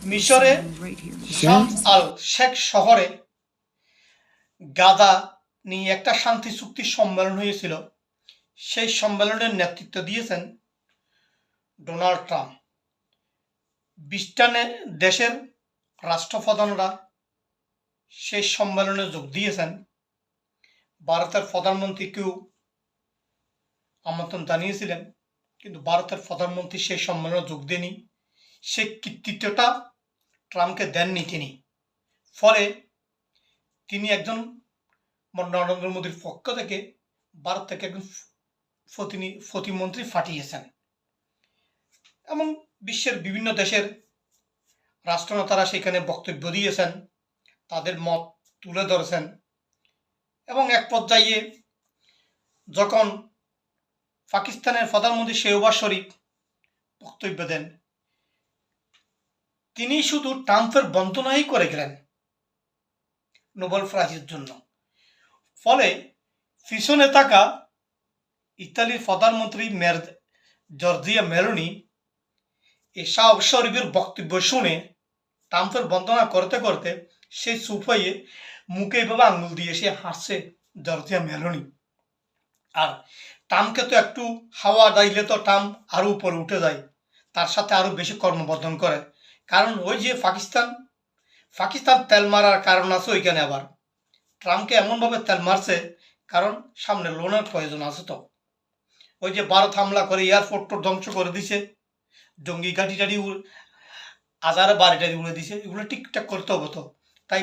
মিশরে শাম আল শেখ শহরে গাদা নিয়ে একটা শান্তি চুক্তি সম্মেলন হয়েছিল। সেই সম্মেলনের নেতৃত্ব দিয়েছেন ডোনাল্ড ট্রাম্প। 20টা দেশের রাষ্ট্রপ্রধানরা সেই সম্মেলনে যোগ দিয়েছেন। ভারতের প্রধানমন্ত্রীকেও আমন্ত্রণ জানিয়েছিলেন, কিন্তু ভারতের প্রধানমন্ত্রী সেই সম্মেলনে যোগ দেননি। সেই কৃতিত্বটা ট্রাম্পকে দেননি তিনি। ফলে তিনি একজন নরেন্দ্র মোদীর পক্ষ থেকে ভারত থেকে একজন প্রতিমন্ত্রী পাঠিয়েছেন এবং বিশ্বের বিভিন্ন দেশের রাষ্ট্রনেতারা সেখানে বক্তব্য দিয়েছেন, তাদের মত তুলে ধরেছেন এবং এক পর্যায়ে যখন পাকিস্তানের প্রধানমন্ত্রী শেহবাজ শরীফ বক্তব্য দেন, তিনি শুধু ট্রাম্পের বন্দনাই করে গেলেন নোবেল প্রাইজের জন্য। ফলে পিছনে থাকা ইতালির প্রধানমন্ত্রী জর্জিয়া মেলোনি এই শাহবাজ শরীফের বক্তব্য শুনে ট্রাম্পের বন্দনা করতে করতে সেই চুপ হয়ে মুখে এভাবে আঙুল দিয়ে সে হাসছে জর্জিয়া মেলোনি। আর ট্রাম্পকে তো একটু হাওয়া দিলে তো ট্রাম্প আরো উপরে উঠে যায়, তার সাথে আরো বেশি কর্মবর্ধন করে। কারণ ওই যে পাকিস্তান তেল মারার কারণ আছে ওইখানে। আবার ট্রাম্পকে এমনভাবে তেল মারছে কারণ সামনে লোনের প্রয়োজন আছে। তো ওই যে ভারত হামলা করে এয়ারপোর্ট ধ্বংস করে দিছে, জঙ্গি ঘাঁটি টাটি আজারে বাড়ি টাড়ি উড়ে দিছে, এগুলো ঠিকঠাক করতে হবে। তো তাই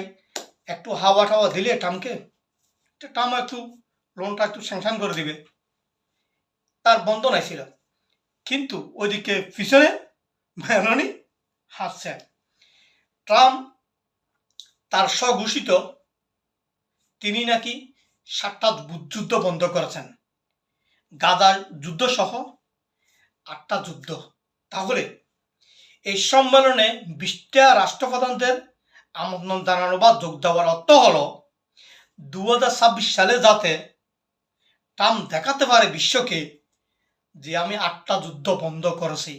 একটু হাওয়া টাওয়া দিলে ট্রাম্পকে, ট্রাম্প একটু লোনটা একটু স্যাংশন করে দিবে, তার বন্দনাই ছিল। কিন্তু ওইদিকে পিছনে মেলোনি হাসছে। ট্রাম্প তার স্বঘোষিত তিনি নাকি 7টা যুদ্ধ বন্ধ করেছেন, গাজার যুদ্ধ সহ 8টা যুদ্ধ। তাহলে এই সম্মেলনে 20টা রাষ্ট্রপ্রধানদের আমন্ত্রণ জানানো বা যোগ দেওয়ার অর্থ হলো 2026 সালে যাতে ট্রাম্প দেখাতে পারে বিশ্বকে যে আমি 8টা যুদ্ধ বন্ধ করেছি,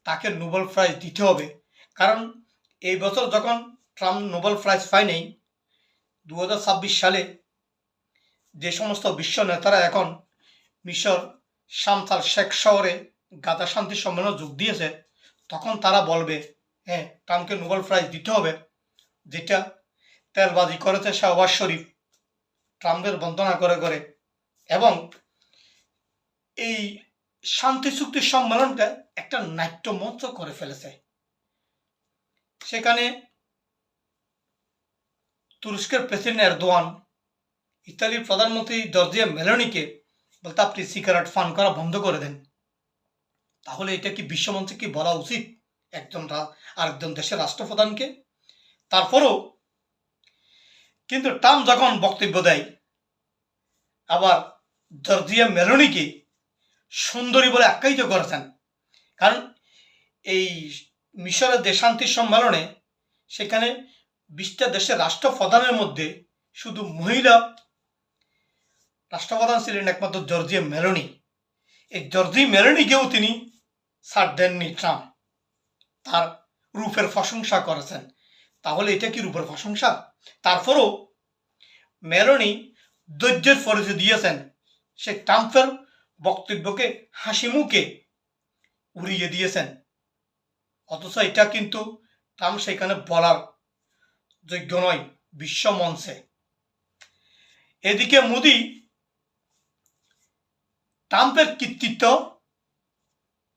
তাকে নোবেল প্রাইজ দিতে হবে। কারণ এই বছর যখন ট্রাম্প নোবেল প্রাইজ পায়নি, 2026 সালে যে সমস্ত বিশ্ব নেতারা এখন মিশর শাম আল শেখ শহরে গাজা শান্তি সম্মেলনে যোগ দিয়েছে, তখন তারা বলবে হ্যাঁ ট্রাম্পকে নোবেল প্রাইজ দিতে হবে, যেটা তেলবাজি করেছে শাহবাজ শরীফ ট্রাম্পের বন্দনা করে করে। এবং এই শান্তি চুক্তি সম্মেলনটা একটা নাট্যমঞ্চ করে ফেলেছে। সেখানে তুরস্কের প্রেসিডেন্ট এরদোয়ান ইতালির প্রধানমন্ত্রী জর্জিয়া মেলোনিকে বলতে আপনি সিগারেট পান করা বন্ধ করে দেন। তাহলে এটা কি বিশ্বমঞ্চে কি বলা উচিত একজন আরেকজন দেশের রাষ্ট্রপ্রধানকে? তারপরও কিন্তু ট্রাম্প যখন বক্তব্য দেয়, আবার জর্জিয়া মেলোনিকে সুন্দরী বলে আখ্যায়িত করেছেন। কারণ এই মিশরের যে শান্তি সম্মেলনে সেখানে 20টা দেশের রাষ্ট্রপ্রধানের মধ্যে শুধু মহিলা রাষ্ট্রপ্রধান ছিলেন একমাত্র জর্জিয়া মেলোনি। এই জর্জিয়া মেলোনিকেও তিনি ছাড় দেননি ট্রাম্প, তার রূপের প্রশংসা করেছেন। তাহলে এটা কি রূপের প্রশংসা? তারপরও মেলোনি ধৈর্যের পরিচয় দিয়েছেন, সে ট্রাম্পের বক্তব্যকে হাসি মুখে উড়িয়ে দিয়েছেন। অথচ এটা কিন্তু ট্রাম্প সেখানে বলার যোগ্য নয় বিশ্ব মঞ্চে। এদিকে মোদি ট্রাম্পের কৃতিত্ব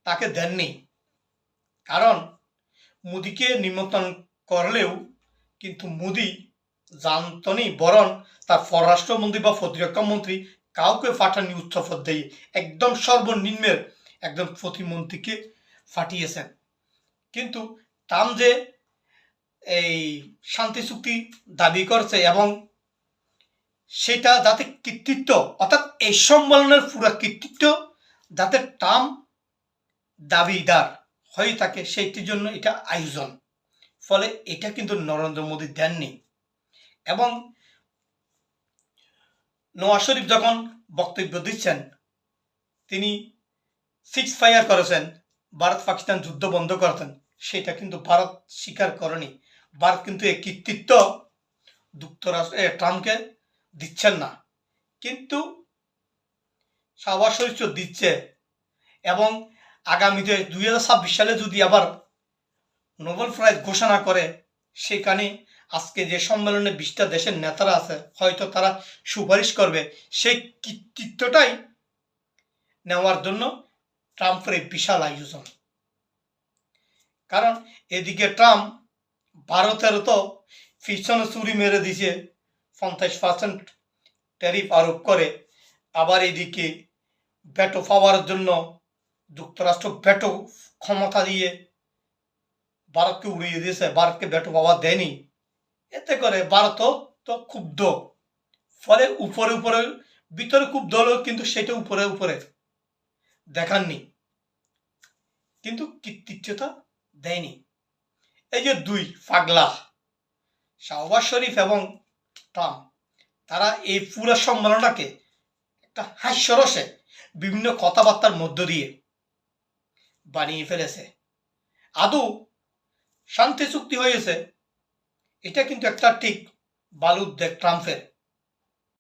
তাকে দেননি, কারণ মোদিকে নিমন্ত্রণ করলেও কিন্তু মোদি জানতনি, বরং তার পররাষ্ট্রমন্ত্রী বা প্রতিরক্ষা মন্ত্রী কাউকে পাঠাননি উচ্চপদ দিয়ে, একদম সর্বনিম্নের একজন প্রতিমন্ত্রীকে পাঠিয়েছেন। কিন্তু ট্রাম্প যে এই শান্তি চুক্তি দাবি করছে এবং সেটা যাতে কৃতিত্ব, অর্থাৎ এই সম্মেলনের পুরো কৃতিত্ব যাতে ট্রাম্প দাবিদার হয়ে থাকে, সেইটির জন্য এটা আয়োজন। ফলে এটা কিন্তু নরেন্দ্র মোদী দেননি। এবং নওয়াজ শরীফ যখন বক্তব্য দিচ্ছেন, তিনি সিক্স ফায়ার করেছেন, ভারত পাকিস্তান যুদ্ধ বন্ধ করেছেন, সেটা কিন্তু ভারত স্বীকার করেনি। ভারত কিন্তু এই কৃতিত্ব ট্রাম্পকে দিচ্ছেন না, কিন্তু শাহবাজ শরীফ দিচ্ছে। এবং আগামীতে 2026 সালে যদি আবার নোবেল প্রাইজ ঘোষণা করে, সেখানে আজকে যে সম্মেলনে 20টা দেশের নেতারা আছে, হয়তো তারা সুপারিশ করবে সেই কৃতিত্বটাই নেওয়ার জন্য ট্রাম্পের এই বিশাল আয়োজন। কারণ এদিকে ট্রাম্প ভারতের তো পিছনে চুরি মেরে দিছে, 50% ট্যারিফ আরোপ করে। আবার এদিকে ভেটো পাওয়ার জন্য যুক্তরাষ্ট্র ভেটো ক্ষমতা দিয়ে ভারতকে উড়িয়ে দিয়েছে, ভারতকে ভেটো পাওয়ার দেয়নি। এতে করে ভারতও তো ক্ষুব্ধ। ফলে উপরে উপরে, ভিতরে ক্ষুব্ধ হলেও কিন্তু সেটা উপরে উপরে দেখাননি, কিন্তু কৃতিত্বতা দেয়নি। এই যে দুই পাগলা শাহবাজ শরীফ এবং ট্রাম্প, তারা এই পুরো সম্মেলনটাকে একটা হাস্যরসে বিভিন্ন কথাবার্তার মধ্য দিয়ে বানিয়ে ফেলেছে। আদৌ শান্তি চুক্তি হয়েছে এটা কিন্তু একটা ঠিক ভালো উদ্যোগ ট্রাম্পের।